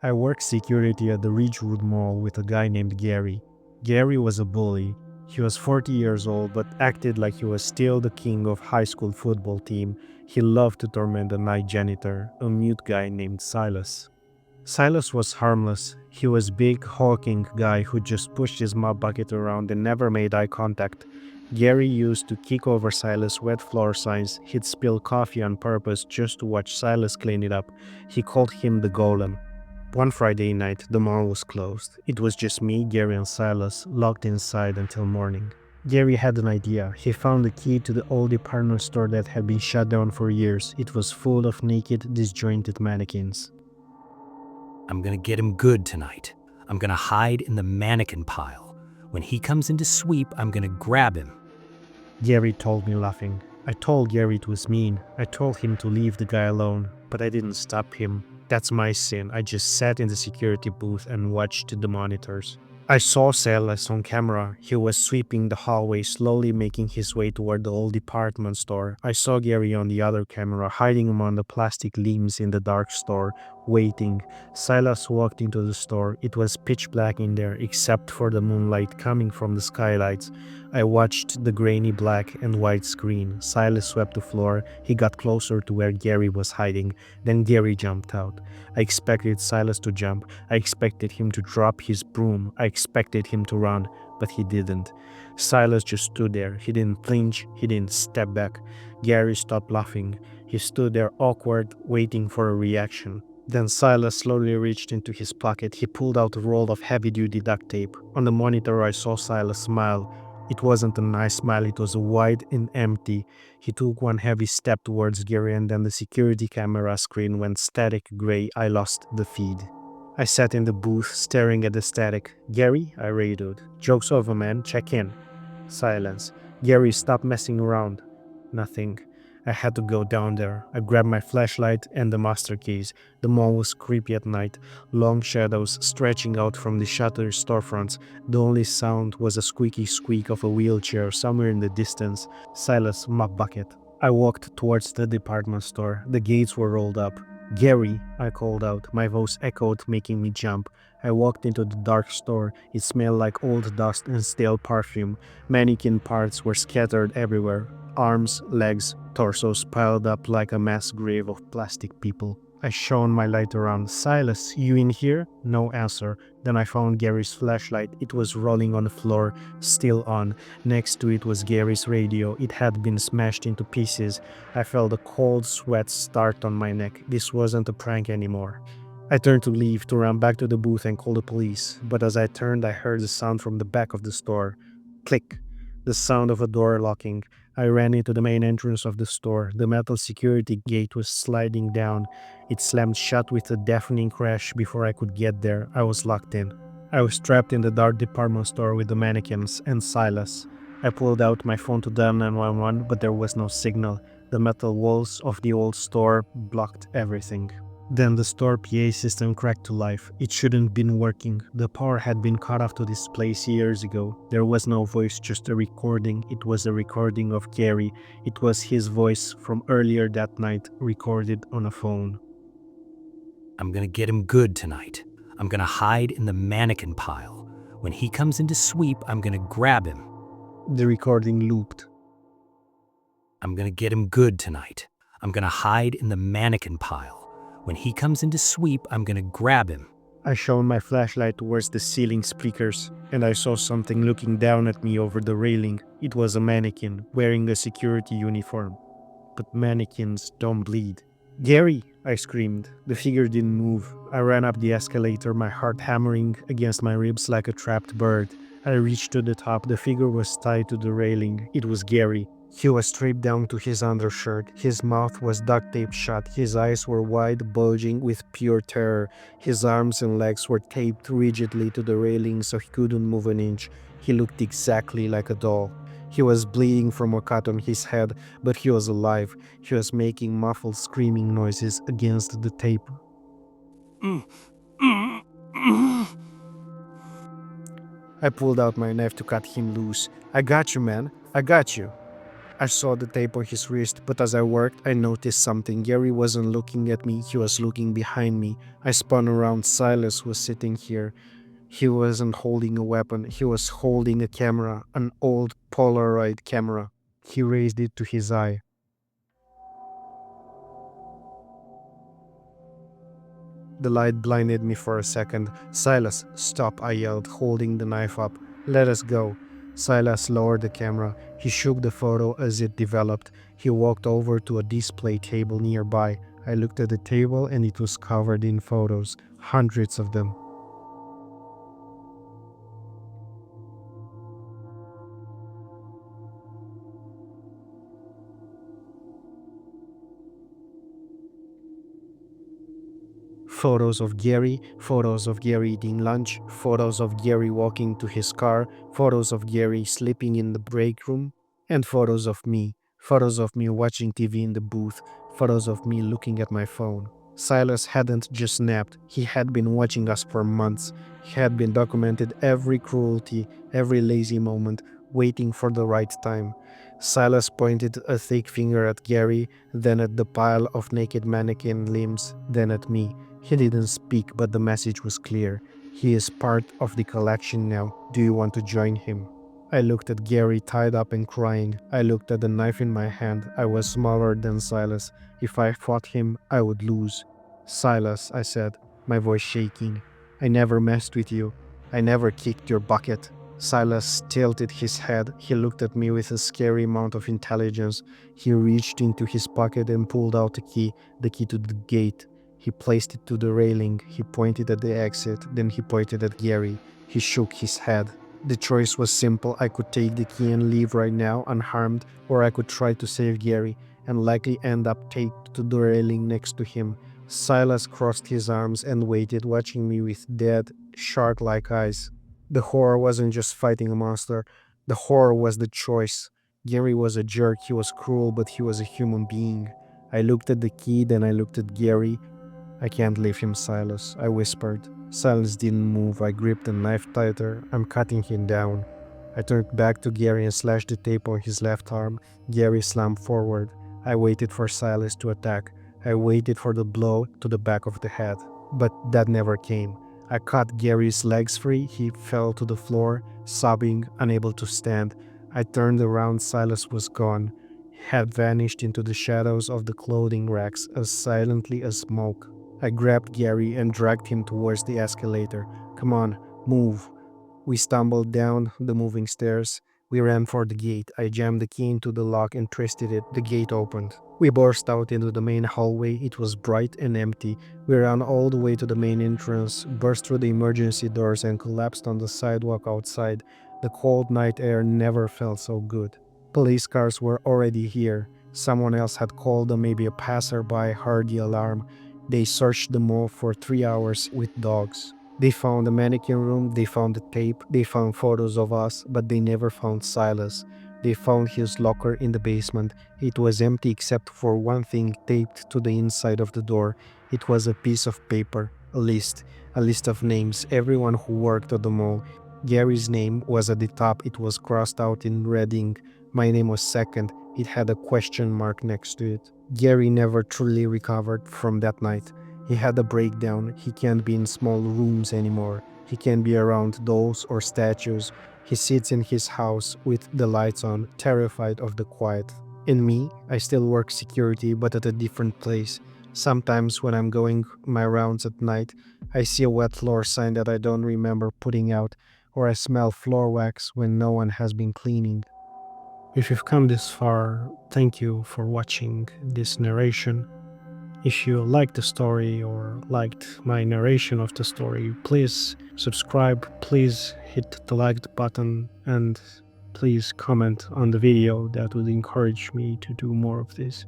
I worked security at the Ridgewood Mall with a guy named Garry. Garry was a bully. He was 40 years old but acted like he was still the king of high school football team. He loved to torment the night janitor, a mute guy named Silas. Silas was harmless. He was big, hulking guy who just pushed his mop bucket around and never made eye contact. Garry used to kick over Silas' wet floor signs. He'd spill coffee on purpose just to watch Silas clean it up. He called him the golem. One Friday night, the mall was closed. It was just me, Garry, and Silas, locked inside until morning. Garry had an idea. He found the key to the old department store that had been shut down for years. It was full of naked, disjointed mannequins. I'm gonna get him good tonight. I'm gonna hide in the mannequin pile. When he comes in to sweep, I'm gonna grab him. Garry told me, laughing. I told Garry it was mean. I told him to leave the guy alone, but I didn't stop him. That's my sin. I just sat in the security booth and watched the monitors. I saw Silas on camera. He was sweeping the hallway, slowly making his way toward the old department store. I saw Garry on the other camera, hiding among the plastic limbs in the dark store, waiting. Silas walked into the store. It was pitch black in there, except for the moonlight coming from the skylights. I watched the grainy black and white screen. Silas swept the floor. He got closer to where Garry was hiding. Then Garry jumped out. I expected Silas to jump. I expected him to drop his broom. I expected him to run, but he didn't. Silas just stood there. He didn't flinch. He didn't step back. Garry stopped laughing. He stood there awkward, waiting for a reaction. Then Silas slowly reached into his pocket. He pulled out a roll of heavy-duty duct tape. On the monitor, I saw Silas smile. It wasn't a nice smile, it was wide and empty. He took one heavy step towards Garry and then the security camera screen went static gray. I lost the feed. I sat in the booth, staring at the static. Garry, I radioed. Joke's over, man. Check in. Silence. Garry, stop messing around. Nothing. I had to go down there. I grabbed my flashlight and the master keys. The mall was creepy at night. Long shadows stretching out from the shuttered storefronts. The only sound was a squeaky squeak of a wheelchair somewhere in the distance. Silas' mop bucket. I walked towards the department store. The gates were rolled up. Garry, I called out. My voice echoed, making me jump. I walked into the dark store. It smelled like old dust and stale perfume. Mannequin parts were scattered everywhere. Arms, legs, torsos piled up like a mass grave of plastic people. I shone my light around. Silas, you in here? No answer. Then I found Garry's flashlight. It was rolling on the floor, still on. Next to it was Garry's radio. It had been smashed into pieces. I felt a cold sweat start on my neck. This wasn't a prank anymore. I turned to leave, to run back to the booth and call the police. But as I turned, I heard the sound from the back of the store. Click. The sound of a door locking. I ran into the main entrance of the store. The metal security gate was sliding down. It slammed shut with a deafening crash before I could get there. I was locked in. I was trapped in the dark department store with the mannequins and Silas. I pulled out my phone to dial 911, but there was no signal. The metal walls of the old store blocked everything. Then the store PA system cracked to life. It shouldn't been working. The power had been cut off to this place years ago. There was no voice, just a recording. It was a recording of Garry. It was his voice from earlier that night, recorded on a phone. I'm gonna get him good tonight. I'm gonna hide in the mannequin pile. When he comes in to sweep, I'm gonna grab him. The recording looped. I'm gonna get him good tonight. I'm gonna hide in the mannequin pile. When he comes in to sweep, I'm gonna grab him. I shone my flashlight towards the ceiling speakers, and I saw something looking down at me over the railing. It was a mannequin, wearing a security uniform. But mannequins don't bleed. Garry, I screamed. The figure didn't move. I ran up the escalator, my heart hammering against my ribs like a trapped bird. I reached to the top. The figure was tied to the railing. It was Garry. He was stripped down to his undershirt. His mouth was duct taped shut. His eyes were wide, bulging with pure terror. His arms and legs were taped rigidly to the railing so he couldn't move an inch. He looked exactly like a doll. He was bleeding from a cut on his head, but he was alive. He was making muffled screaming noises against the tape. I pulled out my knife to cut him loose. I got you, man. I got you. I saw the tape on his wrist, but as I worked, I noticed something. Garry wasn't looking at me, he was looking behind me. I spun around. Silas was sitting here. He wasn't holding a weapon, he was holding a camera, an old Polaroid camera. He raised it to his eye. The light blinded me for a second. "Silas, stop," I yelled, holding the knife up. "Let us go." Silas lowered the camera. He shook the photo as it developed. He walked over to a display table nearby. I looked at the table and it was covered in photos, hundreds of them. Photos of Garry eating lunch, photos of Garry walking to his car, photos of Garry sleeping in the break room, and photos of me watching TV in the booth, photos of me looking at my phone. Silas hadn't just snapped, he had been watching us for months. He had been documented every cruelty, every lazy moment, waiting for the right time. Silas pointed a thick finger at Garry, then at the pile of naked mannequin limbs, then at me. He didn't speak, but the message was clear. He is part of the collection now. Do you want to join him? I looked at Garry tied up and crying. I looked at the knife in my hand. I was smaller than Silas. If I fought him, I would lose. "Silas," I said, my voice shaking. "I never messed with you. I never kicked your bucket." Silas tilted his head. He looked at me with a scary amount of intelligence. He reached into his pocket and pulled out the key to the gate. He placed it to the railing. He pointed at the exit. Then he pointed at Garry. He shook his head. The choice was simple. I could take the key and leave right now unharmed, or I could try to save Garry and likely end up taped to the railing next to him. Silas crossed his arms and waited, watching me with dead, shark-like eyes. The horror wasn't just fighting a monster. The horror was the choice. Garry was a jerk. He was cruel, but he was a human being. I looked at the key, then I looked at Garry. "I can't leave him, Silas," I whispered. Silas didn't move. I gripped the knife tighter. "I'm cutting him down." I turned back to Garry and slashed the tape on his left arm. Garry slammed forward. I waited for Silas to attack. I waited for the blow to the back of the head. But that never came. I cut Gary's legs free. He fell to the floor, sobbing, unable to stand. I turned around. Silas was gone. He had vanished into the shadows of the clothing racks as silently as smoke. I grabbed Garry and dragged him towards the escalator. "Come on, move." We stumbled down the moving stairs. We ran for the gate. I jammed the key into the lock and twisted it. The gate opened. We burst out into the main hallway. It was bright and empty. We ran all the way to the main entrance, burst through the emergency doors, and collapsed on the sidewalk outside. The cold night air never felt so good. Police cars were already here. Someone else had called them, maybe a passerby heard the alarm. They searched the mall for 3 hours with dogs. They found the mannequin room, they found the tape, they found photos of us, but they never found Silas. They found his locker in the basement. It was empty except for one thing taped to the inside of the door. It was a piece of paper, a list of names, everyone who worked at the mall. Gary's name was at the top, it was crossed out in red ink. My name was second, it had a question mark next to it. Garry never truly recovered from that night. He had a breakdown. He can't be in small rooms anymore. He can't be around dolls or statues. He sits in his house with the lights on, terrified of the quiet. In me, I still work security, but at a different place. Sometimes when I'm going my rounds at night, I see a wet floor sign that I don't remember putting out, or I smell floor wax when no one has been cleaning. If you've come this far, thank you for watching this narration. If you liked the story or liked my narration of the story, please subscribe, please hit the like button, and please comment on the video. That would encourage me to do more of this.